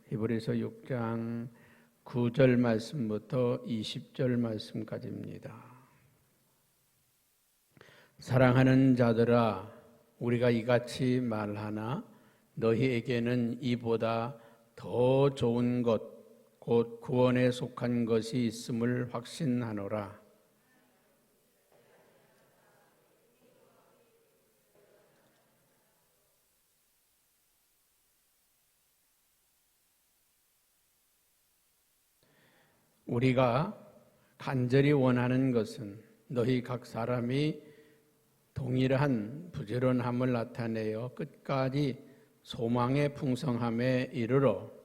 히브리서 6장 9절 말씀부터 20절 말씀까지입니다. 사랑하는 자들아, 우리가 이같이 말하나 너희에게는 이보다 더 좋은 것 곧 구원에 속한 것이 있음을 확신하노라. 우리가 간절히 원하는 것은 너희 각 사람이 동일한 부지런함을 나타내어 끝까지 소망의 풍성함에 이르러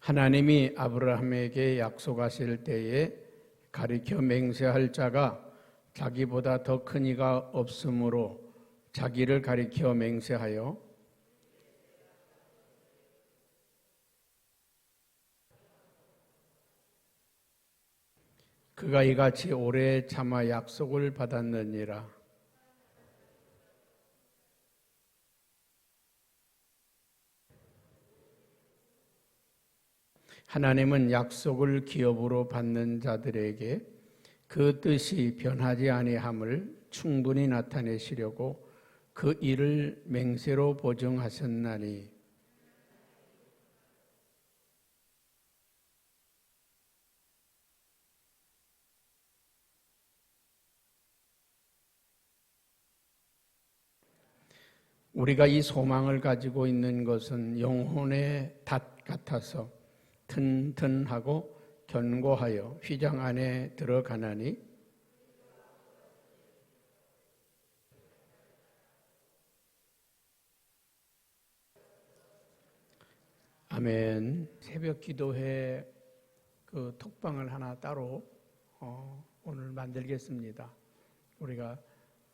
하나님이 아브라함에게 약속하실 때에 가리켜 맹세할 자가 자기보다 더 큰 이가 없으므로 자기를 가리켜 맹세하여 그가 이같이 오래 참아 약속을 받았느니라. 하나님은 약속을 기업으로 받는 자들에게 그 뜻이 변하지 아니함을 충분히 나타내시려고 그 일을 맹세로 보증하셨나니 우리가 이 소망을 가지고 있는 것은 영혼의 닷 같아서 튼튼하고 견고하여 휘장 안에 들어가나니 아멘. 새벽 기도회 그 톡방을 하나 따로 오늘 만들겠습니다. 우리가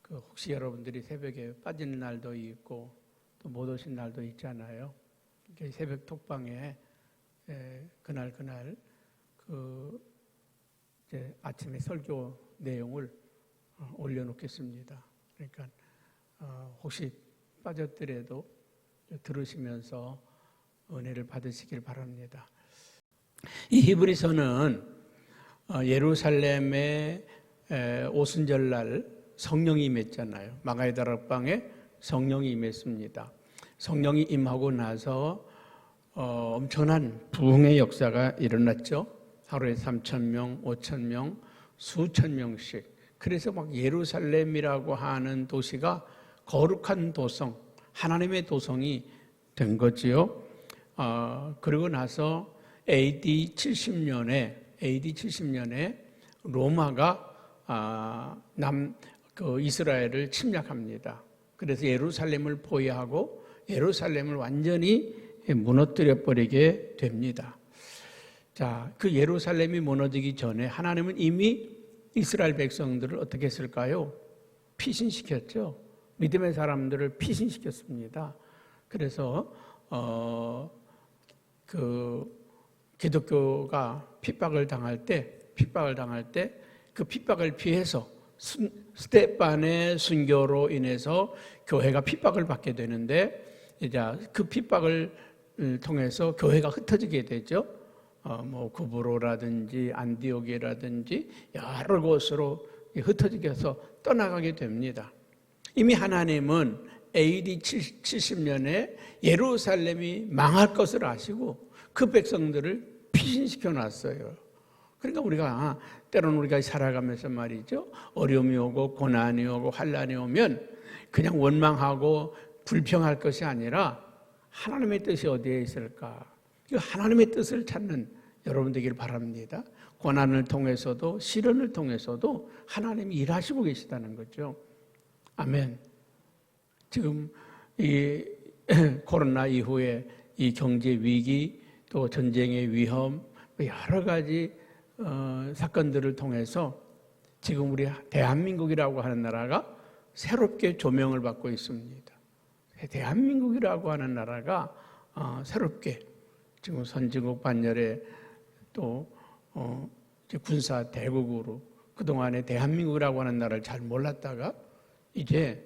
혹시 여러분들이 새벽에 빠지는 날도 있고 또 못 오신 날도 있잖아요. 새벽 톡방에 그날 이제 아침에 설교 내용을 올려놓겠습니다. 그러니까 혹시 빠졌더라도 들으시면서 은혜를 받으시길 바랍니다. 이 히브리서는 예루살렘의 오순절날 성령이 임했잖아요. 마가의 다락방에 성령이 임했습니다. 성령이 임하고 나서 엄청난 부흥의 역사가 일어났죠. 하루에 3,000명, 5,000명, 수천 명씩. 그래서 막 예루살렘이라고 하는 도시가 거룩한 도성, 하나님의 도성이 된 거지요. 그리고 나서 AD 70년에 로마가 이스라엘을 침략합니다. 그래서 예루살렘을 포위하고 예루살렘을 완전히 무너뜨려 버리게 됩니다. 자, 그 예루살렘이 무너지기 전에 하나님은 이미 이스라엘 백성들을 어떻게 했을까요? 피신시켰죠. 믿음의 사람들을 피신시켰습니다. 그래서 기독교가 핍박을 당할 때 그 핍박을 피해서 스데반의 순교로 인해서 교회가 핍박을 받게 되는데 이제 그 핍박을 통해서 교회가 흩어지게 되죠. 구브로라든지 안디옥이라든지 여러 곳으로 흩어지게 해서 떠나가게 됩니다. 이미 하나님은 AD 70년에 예루살렘이 망할 것을 아시고 그 백성들을 피신시켜 놨어요. 그러니까 때로는 우리가 살아가면서 말이죠. 어려움이 오고 고난이 오고 환난이 오면 그냥 원망하고 불평할 것이 아니라 하나님의 뜻이 어디에 있을까? 하나님의 뜻을 찾는 여러분 되길 바랍니다. 고난을 통해서도 시련을 통해서도 하나님이 일하시고 계시다는 거죠. 아멘. 지금 이 코로나 이후에 이 경제 위기 또 전쟁의 위험 여러 가지 사건들을 통해서 지금 우리 대한민국이라고 하는 나라가 새롭게 조명을 받고 있습니다. 대한민국이라고 하는 나라가 새롭게 지금 선진국 반열에 또 군사 대국으로 그동안에 대한민국이라고 하는 나라를 잘 몰랐다가 이제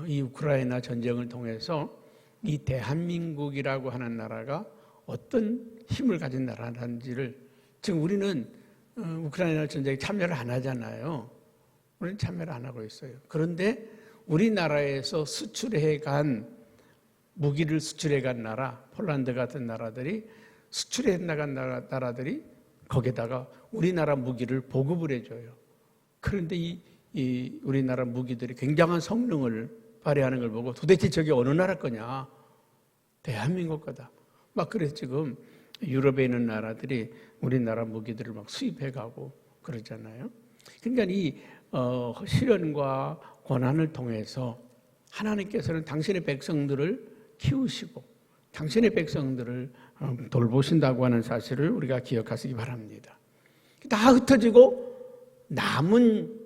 이 우크라이나 전쟁을 통해서 이 대한민국이라고 하는 나라가 어떤 힘을 가진 나라인지를 지금 우리는 우크라이나 전쟁에 참여를 안 하잖아요. 우리는 참여를 안 하고 있어요. 그런데 우리나라에서 무기를 수출해 간 나라, 폴란드 같은 나라들이 수출해 나간 나라들이 거기다가 우리나라 무기를 보급을 해줘요. 그런데 이 우리나라 무기들이 굉장한 성능을 발휘하는 걸 보고 도대체 저게 어느 나라 거냐? 대한민국 거다. 막 그래서 지금 유럽에 있는 나라들이 우리나라 무기들을 막 수입해 가고 그러잖아요. 그러니까 이 시련과 고난을 통해서 하나님께서는 당신의 백성들을 키우시고 당신의 백성들을 돌보신다고 하는 사실을 우리가 기억하시기 바랍니다. 다 흩어지고 남은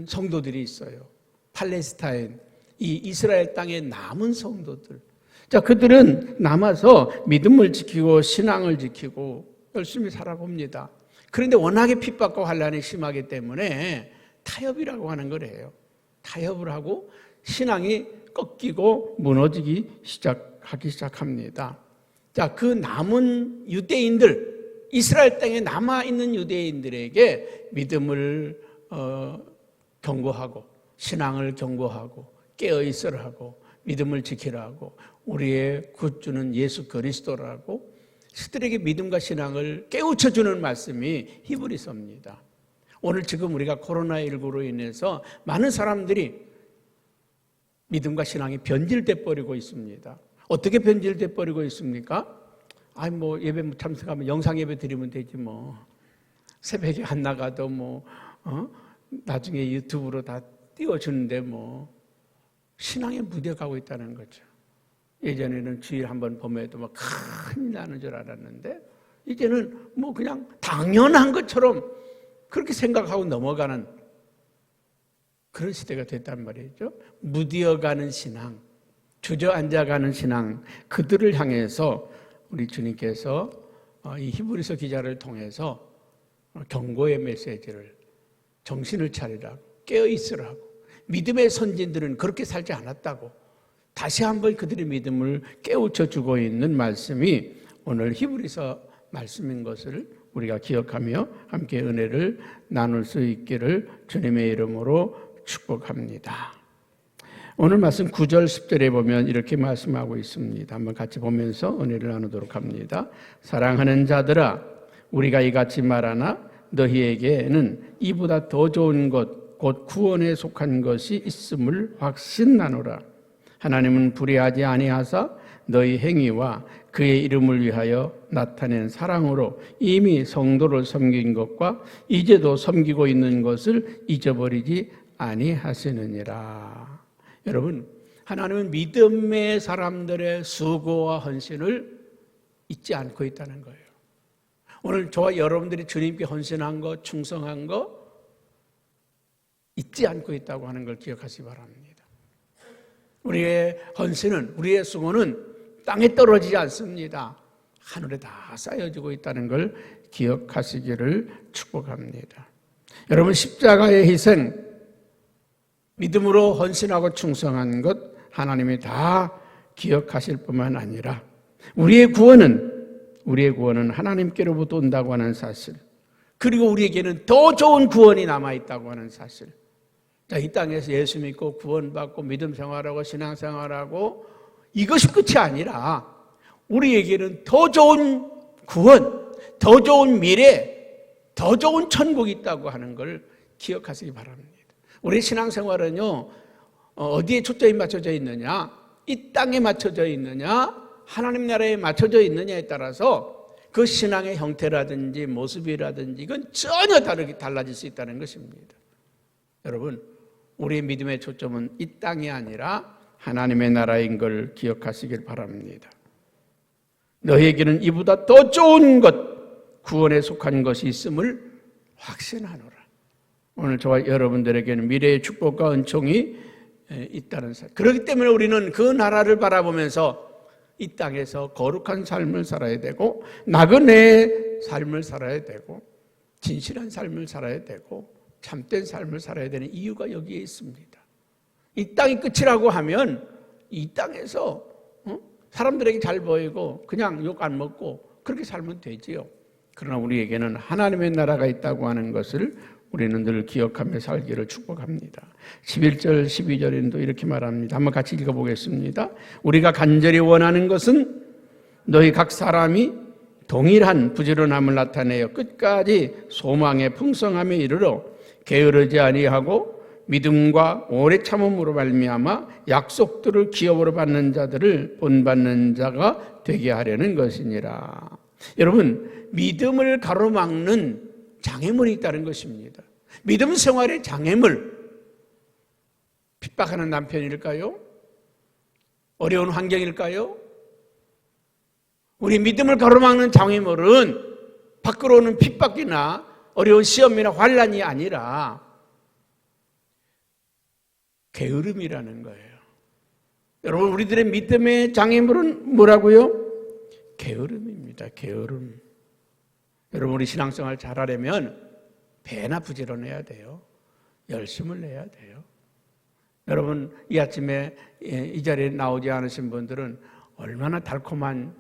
성도들이 있어요. 팔레스타인, 이 이스라엘 땅에 남은 성도들. 자, 그들은 남아서 믿음을 지키고 신앙을 지키고 열심히 살아봅니다. 그런데 워낙에 핍박과 환난이 심하기 때문에 타협이라고 하는 거래요. 타협을 하고 신앙이 꺾이고 무너지기 시작합니다. 자, 그 남은 유대인들, 이스라엘 땅에 남아있는 유대인들에게 믿음을 경고하고 신앙을 경고하고 깨어있으라 하고 믿음을 지키라 하고 우리의 구주는 예수 그리스도라고 그들에게 믿음과 신앙을 깨우쳐주는 말씀이 히브리서입니다. 오늘 지금 우리가 코로나19로 인해서 많은 사람들이 믿음과 신앙이 변질돼 버리고 있습니다. 어떻게 변질돼 버리고 있습니까? 예배 참석하면 영상 예배 드리면 되지 뭐. 새벽에 안 나가도 나중에 유튜브로 다 띄워주는데 신앙에 무뎌가고 있다는 거죠. 예전에는 주일 한번 봄에도 큰일 나는 줄 알았는데 이제는 그냥 당연한 것처럼 그렇게 생각하고 넘어가는 그런 시대가 됐단 말이죠. 무디어가는 신앙, 주저앉아가는 신앙, 그들을 향해서 우리 주님께서 이 히브리서 기자를 통해서 경고의 메시지를 정신을 차리라고 깨어있으라고 믿음의 선진들은 그렇게 살지 않았다고 다시 한번 그들의 믿음을 깨우쳐주고 있는 말씀이 오늘 히브리서 말씀인 것을 우리가 기억하며 함께 은혜를 나눌 수 있기를 주님의 이름으로 축복합니다. 오늘 말씀 9절 10절에 보면 이렇게 말씀하고 있습니다. 한번 같이 보면서 은혜를 나누도록 합니다. 사랑하는 자들아 우리가 이같이 말하나 너희에게는 이보다 더 좋은 것 곧 구원에 속한 것이 있음을 확신하노라. 하나님은 불의하지 아니하사 너희 행위와 그의 이름을 위하여 나타낸 사랑으로 이미 성도를 섬긴 것과 이제도 섬기고 있는 것을 잊어버리지 아니하시느니라. 여러분, 하나님은 믿음의 사람들의 수고와 헌신을 잊지 않고 있다는 거예요. 오늘 저와 여러분들이 주님께 헌신한 것, 충성한 것 잊지 않고 있다고 하는 걸 기억하시기 바랍니다. 우리의 헌신은, 우리의 수고는 땅에 떨어지지 않습니다. 하늘에 다 쌓여지고 있다는 걸 기억하시기를 축복합니다. 여러분, 십자가의 희생, 믿음으로 헌신하고 충성한 것 하나님이 다 기억하실 뿐만 아니라 우리의 구원은 하나님께로부터 온다고 하는 사실, 그리고 우리에게는 더 좋은 구원이 남아있다고 하는 사실. 자, 이 땅에서 예수 믿고 구원받고 믿음 생활하고 신앙 생활하고 이것이 끝이 아니라 우리에게는 더 좋은 구원, 더 좋은 미래, 더 좋은 천국이 있다고 하는 걸 기억하시기 바랍니다. 우리 신앙생활은요, 어디에 초점이 맞춰져 있느냐, 이 땅에 맞춰져 있느냐, 하나님 나라에 맞춰져 있느냐에 따라서 그 신앙의 형태라든지 모습이라든지 이건 전혀 달라질 수 있다는 것입니다. 여러분, 우리의 믿음의 초점은 이 땅이 아니라 하나님의 나라인 걸 기억하시길 바랍니다. 너희에게는 이보다 더 좋은 것, 구원에 속한 것이 있음을 확신하노라. 오늘 저와 여러분들에게는 미래의 축복과 은총이 있다는 사실. 그렇기 때문에 우리는 그 나라를 바라보면서 이 땅에서 거룩한 삶을 살아야 되고 나그네의 삶을 살아야 되고 진실한 삶을 살아야 되고 참된 삶을 살아야 되는 이유가 여기에 있습니다. 이 땅이 끝이라고 하면 이 땅에서 사람들에게 잘 보이고 그냥 욕 안 먹고 그렇게 살면 되지요. 그러나 우리에게는 하나님의 나라가 있다고 하는 것을 우리는 늘 기억하며 살기를 축복합니다. 11절 12절에도 이렇게 말합니다. 한번 같이 읽어보겠습니다. 우리가 간절히 원하는 것은 너희 각 사람이 동일한 부지런함을 나타내어 끝까지 소망의 풍성함에 이르러 게으르지 아니하고 믿음과 오래 참음으로 말미암아 약속들을 기업으로 받는 자들을 본받는 자가 되게 하려는 것이니라. 여러분, 믿음을 가로막는 장애물이 있다는 것입니다. 믿음 생활의 장애물, 핍박하는 남편일까요? 어려운 환경일까요? 우리 믿음을 가로막는 장애물은 밖으로 오는 핍박이나 어려운 시험이나 환난이 아니라 게으름이라는 거예요. 여러분, 우리들의 믿음의 장애물은 뭐라고요? 게으름입니다. 게으름. 여러분, 우리 신앙생활 잘하려면 배나 부지런해야 돼요. 열심을 내야 돼요. 여러분, 이 아침에 이 자리에 나오지 않으신 분들은 얼마나 달콤한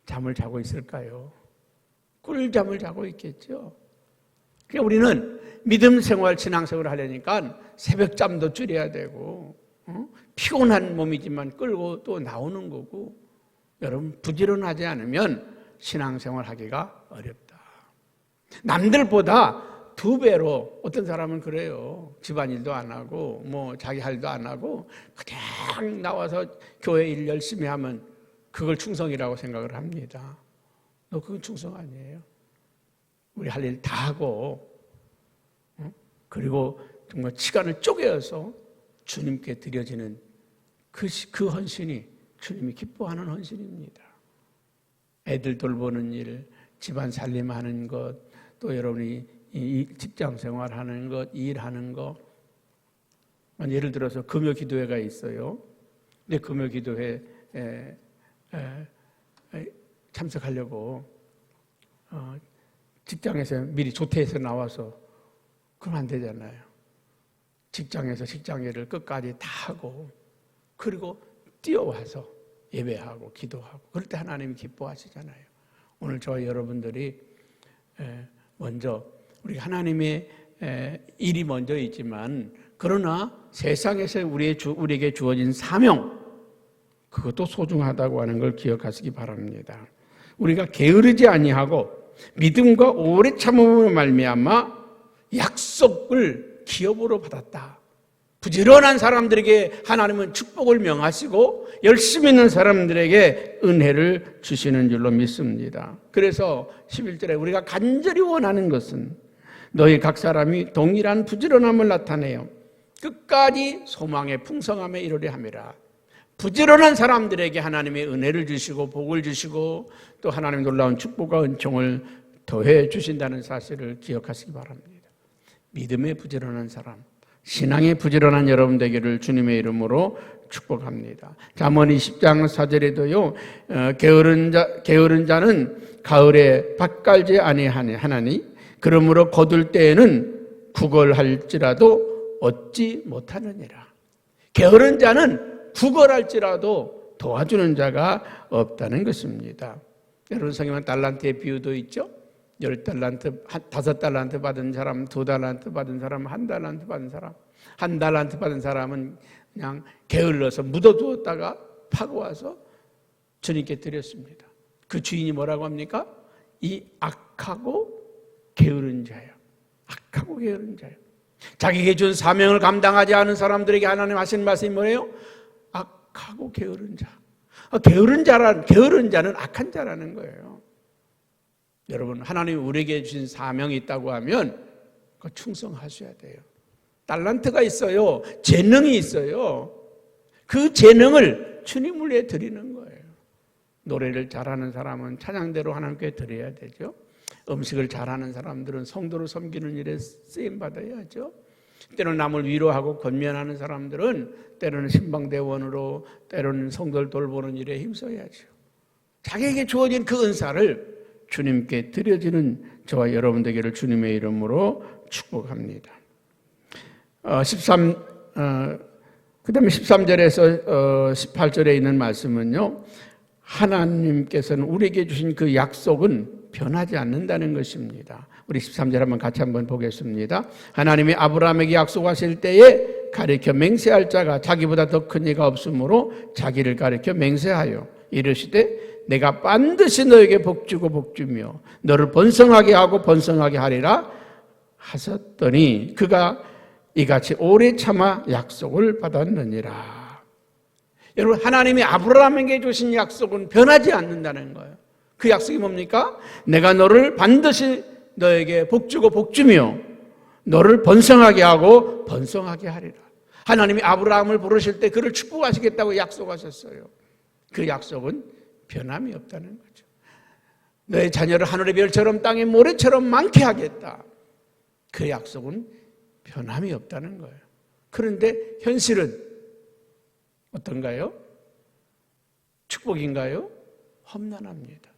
잠을 자고 있을까요? 꿀잠을 자고 있겠죠. 그러니까 우리는 믿음 생활, 신앙 생활을 하려니까 새벽잠도 줄여야 되고, 피곤한 몸이지만 끌고 또 나오는 거고, 여러분, 부지런하지 않으면 신앙 생활 하기가 어렵다. 남들보다 2배로, 어떤 사람은 그래요. 집안일도 안 하고, 자기 할 일도 안 하고, 그냥 나와서 교회 일 열심히 하면 그걸 충성이라고 생각을 합니다. 그건 충성 아니에요. 우리 할 일 다 하고, 그리고 정말 시간을 쪼개어서 주님께 드려지는 그 헌신이 주님이 기뻐하는 헌신입니다. 애들 돌보는 일, 집안 살림하는 것, 또 여러분이 이 직장 생활하는 것, 일하는 것. 예를 들어서 금요 기도회가 있어요. 근데 금요 기도회 참석하려고 직장에서 미리 조퇴해서 나와서 그러면 안 되잖아요. 직장에서 직장일을 끝까지 다 하고 그리고 뛰어와서 예배하고 기도하고 그럴 때 하나님이 기뻐하시잖아요. 오늘 저와 여러분들이 먼저 우리 하나님의 일이 먼저 있지만 그러나 세상에서 우리에게 주어진 사명, 그것도 소중하다고 하는 걸 기억하시기 바랍니다. 우리가 게으르지 아니하고 믿음과 오래 참음으로 말미암아 약속을 기업으로 받았다. 부지런한 사람들에게 하나님은 축복을 명하시고 열심히 있는 사람들에게 은혜를 주시는 줄로 믿습니다. 그래서 11절에 우리가 간절히 원하는 것은 너희 각 사람이 동일한 부지런함을 나타내어 끝까지 소망의 풍성함에 이르려 함이라. 부지런한 사람들에게 하나님의 은혜를 주시고 복을 주시고 또 하나님의 놀라운 축복과 은총을 더해 주신다는 사실을 기억하시기 바랍니다. 믿음에 부지런한 사람, 신앙에 부지런한 여러분 되기를 주님의 이름으로 축복합니다. 잠언 20장 4절에도요, 게으른 자는 가을에 밭 갈지 아니하니 그러므로 거둘 때에는 구걸할지라도 얻지 못하느니라. 게으른 자는 구걸할지라도 도와주는 자가 없다는 것입니다. 여러분, 성경에 달란트의 비유도 있죠. 10달란트, 5달란트 받은 사람, 2달란트 받은 사람, 1달란트 받은 사람. 1달란트 받은 사람은 그냥 게을러서 묻어두었다가 파고 와서 주님께 드렸습니다. 그 주인이 뭐라고 합니까? 이 악하고 게으른 자예요. 악하고 게으른 자예요. 자기에게 준 사명을 감당하지 않은 사람들에게 하나님 하시는 말씀이 뭐예요? 악하고 게으른 자. 게으른 자는 악한 자라는 거예요. 여러분, 하나님이 우리에게 주신 사명이 있다고 하면 그 충성하셔야 돼요. 달란트가 있어요. 재능이 있어요. 그 재능을 주님을 위해 드리는 거예요. 노래를 잘하는 사람은 찬양대로 하나님께 드려야 되죠. 음식을 잘하는 사람들은 성도를 섬기는 일에 쓰임받아야죠. 때로는 남을 위로하고 권면하는 사람들은 때로는 신방대원으로, 때로는 성도를 돌보는 일에 힘써야죠. 자기에게 주어진 그 은사를 주님께 드려지는 저와 여러분 되기를 주님의 이름으로 축복합니다. 그다음에 13절에서 18절에 있는 말씀은요, 하나님께서는 우리에게 주신 그 약속은 변하지 않는다는 것입니다. 우리 13절 한번 보겠습니다. 하나님이 아브라함에게 약속하실 때에 가리켜 맹세할 자가 자기보다 더 큰 이가 없으므로 자기를 가리켜 맹세하여 이르시되 내가 반드시 너에게 복주고 복주며 너를 번성하게 하고 번성하게 하리라 하셨더니 그가 이같이 오래 참아 약속을 받았느니라. 여러분, 하나님이 아브라함에게 주신 약속은 변하지 않는다는 거예요. 그 약속이 뭡니까? 내가 너를 반드시 너에게 복주고 복주며 너를 번성하게 하고 번성하게 하리라. 하나님이 아브라함을 부르실 때 그를 축복하시겠다고 약속하셨어요. 그 약속은 변함이 없다는 거죠. 너의 자녀를 하늘의 별처럼 땅의 모래처럼 많게 하겠다. 그 약속은 변함이 없다는 거예요. 그런데 현실은 어떤가요? 축복인가요? 험난합니다.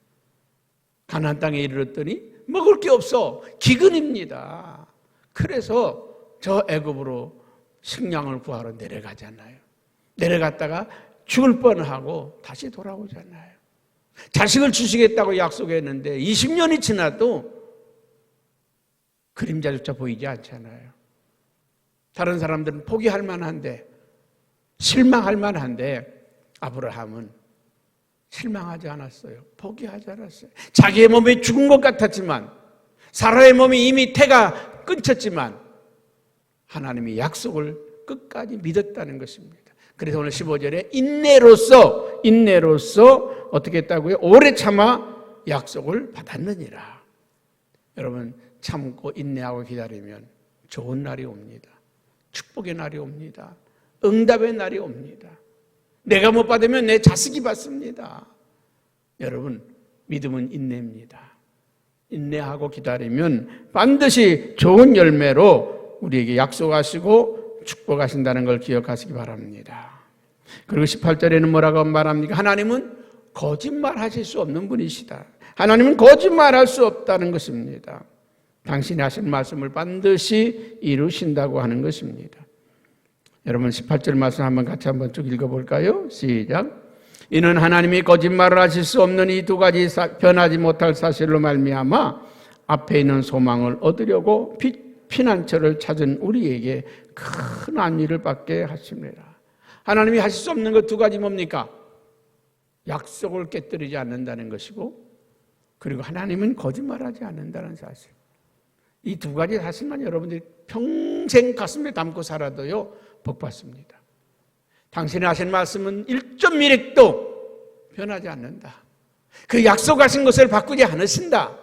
가나안 땅에 이르렀더니 먹을 게 없어 기근입니다. 그래서 저 애굽으로 식량을 구하러 내려가잖아요. 내려갔다가 죽을 뻔하고 다시 돌아오잖아요. 자식을 주시겠다고 약속했는데 20년이 지나도 그림자조차 보이지 않잖아요. 다른 사람들은 포기할 만한데, 실망할 만한데 아브라함은 실망하지 않았어요. 포기하지 않았어요. 자기의 몸이 죽은 것 같았지만, 사라의 몸이 이미 태가 끊쳤지만 하나님이 약속을 끝까지 믿었다는 것입니다. 그래서 오늘 15절에 인내로서 어떻게 했다고요? 오래 참아 약속을 받았느니라. 여러분, 참고 인내하고 기다리면 좋은 날이 옵니다. 축복의 날이 옵니다. 응답의 날이 옵니다. 내가 못 받으면 내 자식이 받습니다. 여러분, 믿음은 인내입니다. 인내하고 기다리면 반드시 좋은 열매로 우리에게 약속하시고 축복하신다는 걸 기억하시기 바랍니다. 그리고 18절에는 뭐라고 말합니까? 하나님은 거짓말하실 수 없는 분이시다. 하나님은 거짓말할 수 없다는 것입니다. 당신이 하신 말씀을 반드시 이루신다고 하는 것입니다. 여러분, 18절 말씀 같이 한번 쭉 읽어볼까요? 시작. 이는 하나님이 거짓말을 하실 수 없는 이 두 가지 변하지 못할 사실로 말미암아 앞에 있는 소망을 얻으려고 피난처를 찾은 우리에게 큰 안위를 받게 하십니다. 하나님이 하실 수 없는 것 두 가지 뭡니까? 약속을 깨뜨리지 않는다는 것이고, 그리고 하나님은 거짓말하지 않는다는 사실. 이 두 가지 사실만 여러분들이 평생 가슴에 담고 살아도요, 복받습니다. 당신이 하신 말씀은 1.1핵도 변하지 않는다. 그 약속하신 것을 바꾸지 않으신다.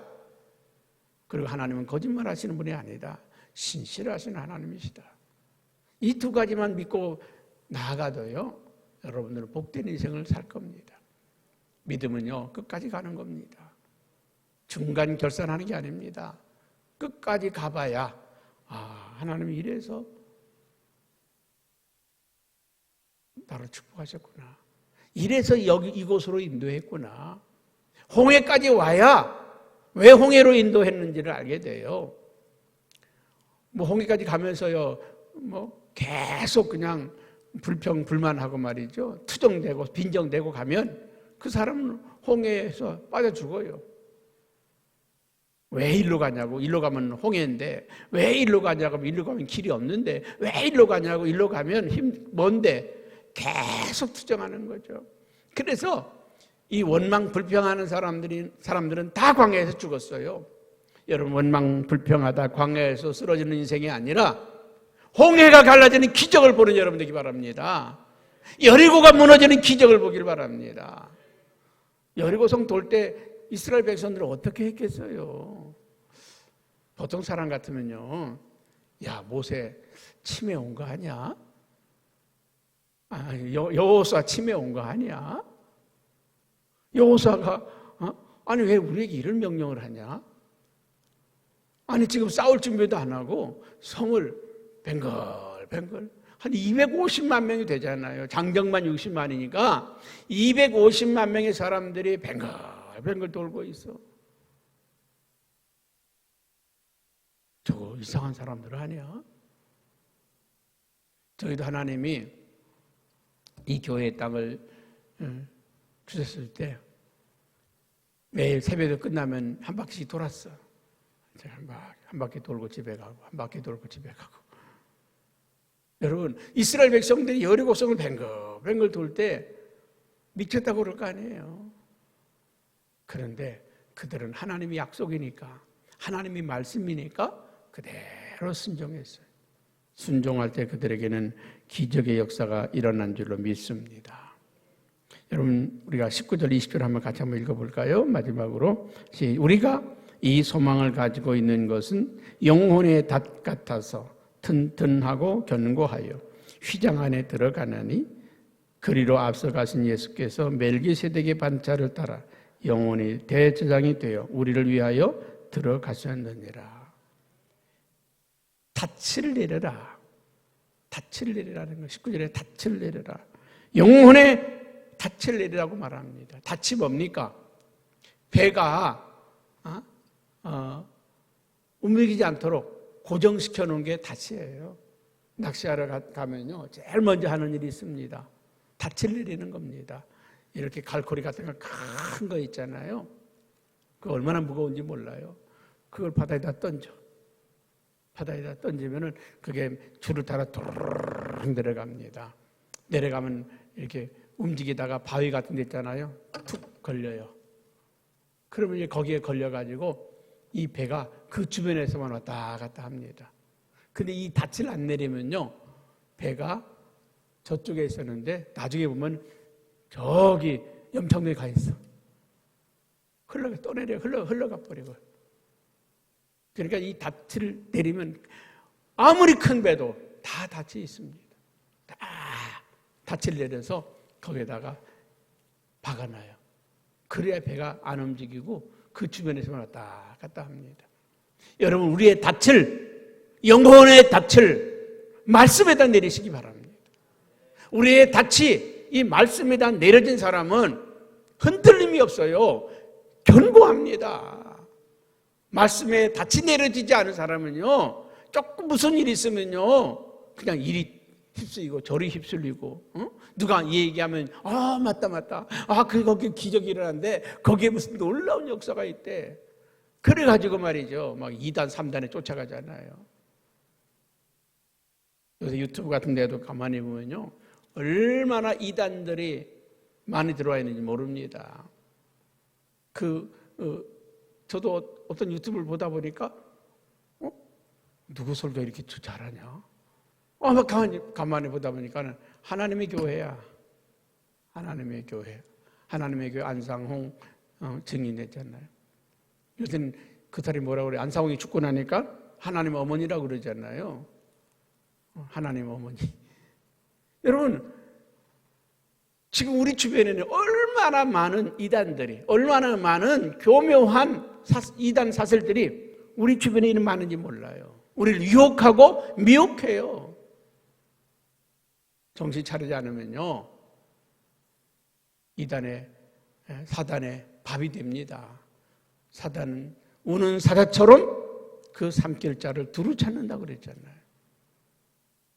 그리고 하나님은 거짓말하시는 분이 아니다. 신실하신 하나님이시다. 이 두 가지만 믿고 나아가도요, 여러분들은 복된 인생을 살 겁니다. 믿음은요, 끝까지 가는 겁니다. 중간 결산하는 게 아닙니다. 끝까지 가봐야, 하나님이 이래서 나를 축복하셨구나. 이래서 이곳으로 인도했구나. 홍해까지 와야 왜 홍해로 인도했는지를 알게 돼요. 홍해까지 가면서요, 계속 그냥 불만하고 말이죠. 투정되고 빈정대고 가면 그 사람은 홍해에서 빠져 죽어요. 왜 일로 가냐고, 일로 가면 홍해인데, 왜 일로 가냐고, 일로 가면 길이 없는데, 왜 일로 가냐고, 일로 가면 먼데, 계속 투정하는 거죠. 그래서 이 원망 불평하는 사람들은 다 광야에서 죽었어요. 여러분, 원망 불평하다 광야에서 쓰러지는 인생이 아니라 홍해가 갈라지는 기적을 보는 여러분 되기 바랍니다. 여리고가 무너지는 기적을 보길 바랍니다. 여리고성 돌 때 이스라엘 백성들은 어떻게 했겠어요? 보통 사람 같으면요, 야, 모세 치매 온 거 아니야? 여호수아 치매 온 거 아니야? 여호수아가 아니 왜 우리에게 이런 명령을 하냐? 아니 지금 싸울 준비도 안 하고 성을 뱅글뱅글 한 250만 명이 되잖아요. 장정만 60만이니까 250만 명의 사람들이 뱅글뱅글 돌고 있어. 저거 이상한 사람들 아니야? 저희도 하나님이 이 교회의 땅을 주셨을 때 매일 새벽에 끝나면 한 바퀴씩 돌았어. 한 바퀴 돌고 집에 가고 한 바퀴 돌고 집에 가고. 여러분, 이스라엘 백성들이 여리고성을 뱅글뱅글 돌 때 미쳤다고 그럴 거 아니에요. 그런데 그들은 하나님이 약속이니까, 하나님이 말씀이니까 그대로 순종했어요. 순종할 때 그들에게는 기적의 역사가 일어난 줄로 믿습니다. 여러분, 우리가 19절, 20절 한번 같이 한번 읽어볼까요? 마지막으로. 우리가 이 소망을 가지고 있는 것은 영혼의 닷 같아서 튼튼하고 견고하여 휘장 안에 들어가나니 그리로 앞서가신 예수께서 멜기세덱의 반차를 따라 영혼의 대제사장이 되어 우리를 위하여 들어가셨느니라. 닻을 내려라. 닻을 내리라는 거. 19절에 닻을 내려라. 영혼의 닻을 내리라고 말합니다. 닻이 뭡니까? 배가 움직이지 않도록 고정시켜 놓은 게 닻이에요. 낚시하러 가면요, 제일 먼저 하는 일이 있습니다. 닻을 내리는 겁니다. 이렇게 갈고리 같은 거 큰 거 있잖아요. 그 얼마나 무거운지 몰라요. 그걸 바다에다 던져. 바다에다 던지면은 그게 줄을 따라 도르륵 내려갑니다. 내려가면 이렇게 움직이다가 바위 같은 데 있잖아요. 툭 걸려요. 그러면 이제 거기에 걸려가지고 이 배가 그 주변에서만 왔다 갔다 합니다. 근데 이 닻을 안 내리면요, 배가 저쪽에 있었는데 나중에 보면 저기 염창동에 가 있어. 흘러가 버리고. 그러니까 이 닻을 내리면 아무리 큰 배도 다 닻이 있습니다. 다 닻을 내려서 거기에다가 박아놔요. 그래야 배가 안 움직이고 그 주변에서만 왔다 갔다 합니다. 여러분, 우리의 닻을, 영혼의 닻을 말씀에다 내리시기 바랍니다. 우리의 닻이 이 말씀에다 내려진 사람은 흔들림이 없어요. 견고합니다. 말씀에 닻이 내려지지 않은 사람은요, 조금 무슨 일이 있으면요, 그냥 이리 휩쓸리고 저리 휩쓸리고, 누가 얘기하면 맞다. 거기 기적이 일어났는데 거기에 무슨 놀라운 역사가 있대. 그래가지고 말이죠, 막 2단 3단에 쫓아가잖아요. 요새 유튜브 같은 데도 가만히 보면요, 얼마나 이단들이 많이 들어와 있는지 모릅니다. 저도 어떤 유튜브를 보다 보니까 누구 설교 이렇게 잘하냐? 막 가만히 보다 보니까 하나님의 교회야. 하나님의 교회. 하나님의 교회 안상홍 증인했잖아요. 요새는 그 사람이 뭐라고 그래? 안상홍이 죽고 나니까 하나님 어머니라고 그러잖아요. 하나님 어머니. 여러분, 지금 우리 주변에는 얼마나 많은 이단들이, 얼마나 많은 교묘한 이단 사슬들이 우리 주변에 있는 많은지 몰라요. 우리를 유혹하고 미혹해요. 정신 차리지 않으면요, 이단의, 사단의 밥이 됩니다. 사단은 우는 사자처럼 그 삼킬자를 두루 찾는다고 그랬잖아요.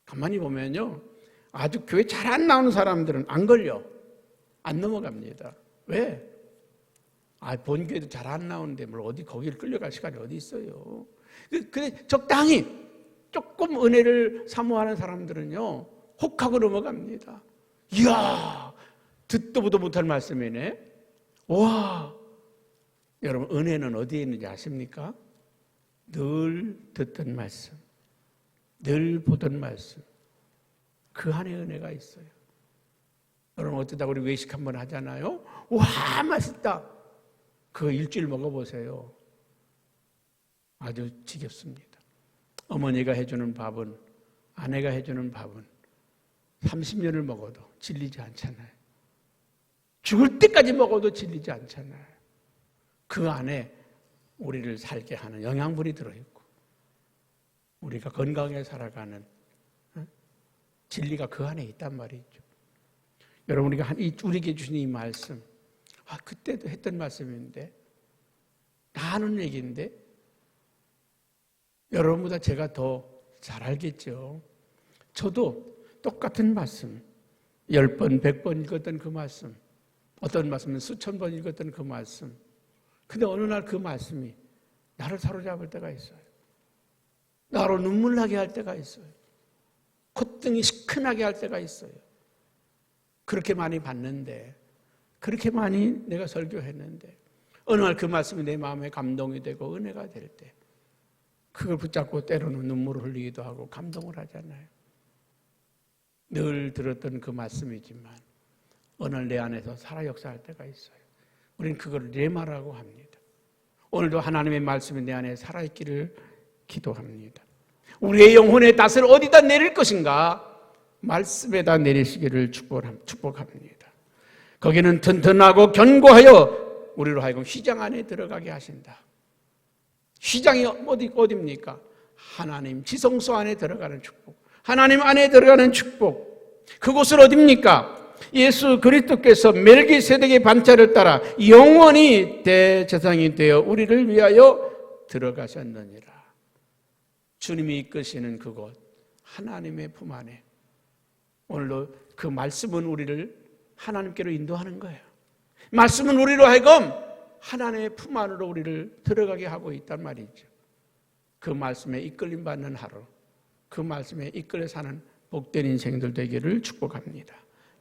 가만히 보면요, 아주 교회 잘 안 나오는 사람들은 안 걸려. 안 넘어갑니다. 왜? 본교회도 잘 안 나오는데 뭘 어디 거기를 끌려갈 시간이 어디 있어요. 근데 적당히 조금 은혜를 사모하는 사람들은요, 혹하고 넘어갑니다. 이야, 듣도 보도 못할 말씀이네. 와, 여러분, 은혜는 어디에 있는지 아십니까? 늘 듣던 말씀, 늘 보던 말씀, 그 안에 은혜가 있어요. 여러분, 어쩌다 우리 외식 한번 하잖아요. 와, 맛있다. 그거 일주일 먹어보세요. 아주 지겹습니다. 어머니가 해주는 밥은, 아내가 해주는 밥은 30년을 먹어도 질리지 않잖아요. 죽을 때까지 먹어도 질리지 않잖아요. 그 안에 우리를 살게 하는 영양분이 들어있고 우리가 건강하게 살아가는 진리가 그 안에 있단 말이죠. 여러분, 우리에게 주신 이 말씀, 그때도 했던 말씀인데, 다 아는 얘기인데, 여러분보다 제가 더 잘 알겠죠. 저도 똑같은 말씀 10번, 100번 읽었던 그 말씀, 어떤 말씀은 수천 번 읽었던 그 말씀, 근데 어느 날 그 말씀이 나를 사로잡을 때가 있어요. 나로 눈물 나게 할 때가 있어요. 콧등이 시큰하게 할 때가 있어요. 그렇게 많이 봤는데, 그렇게 많이 내가 설교했는데 어느 날 그 말씀이 내 마음에 감동이 되고 은혜가 될 때 그걸 붙잡고 때로는 눈물을 흘리기도 하고 감동을 하잖아요. 늘 들었던 그 말씀이지만 어느 날 내 안에서 살아 역사할 때가 있어요. 우리는 그걸 레마라고 합니다. 오늘도 하나님의 말씀이 내 안에 살아있기를 기도합니다. 우리의 영혼의 낯을 어디다 내릴 것인가? 말씀에다 내리시기를 축복합니다. 거기는 튼튼하고 견고하여 우리로 하여금 휘장 안에 들어가게 하신다. 휘장이 어디입니까? 하나님 지성소 안에 들어가는 축복, 하나님 안에 들어가는 축복. 그곳은 어디입니까? 예수 그리스도께서 멜기세덱의 반차를 따라 영원히 대제사장이 되어 우리를 위하여 들어가셨느니라. 주님이 이끄시는 그곳, 하나님의 품 안에. 오늘도 그 말씀은 우리를 하나님께로 인도하는 거예요. 말씀은 우리로 하여금 하나님의 품 안으로 우리를 들어가게 하고 있단 말이죠. 그 말씀에 이끌림 받는 하루, 그 말씀에 이끌려 사는 복된 인생들 되기를 축복합니다.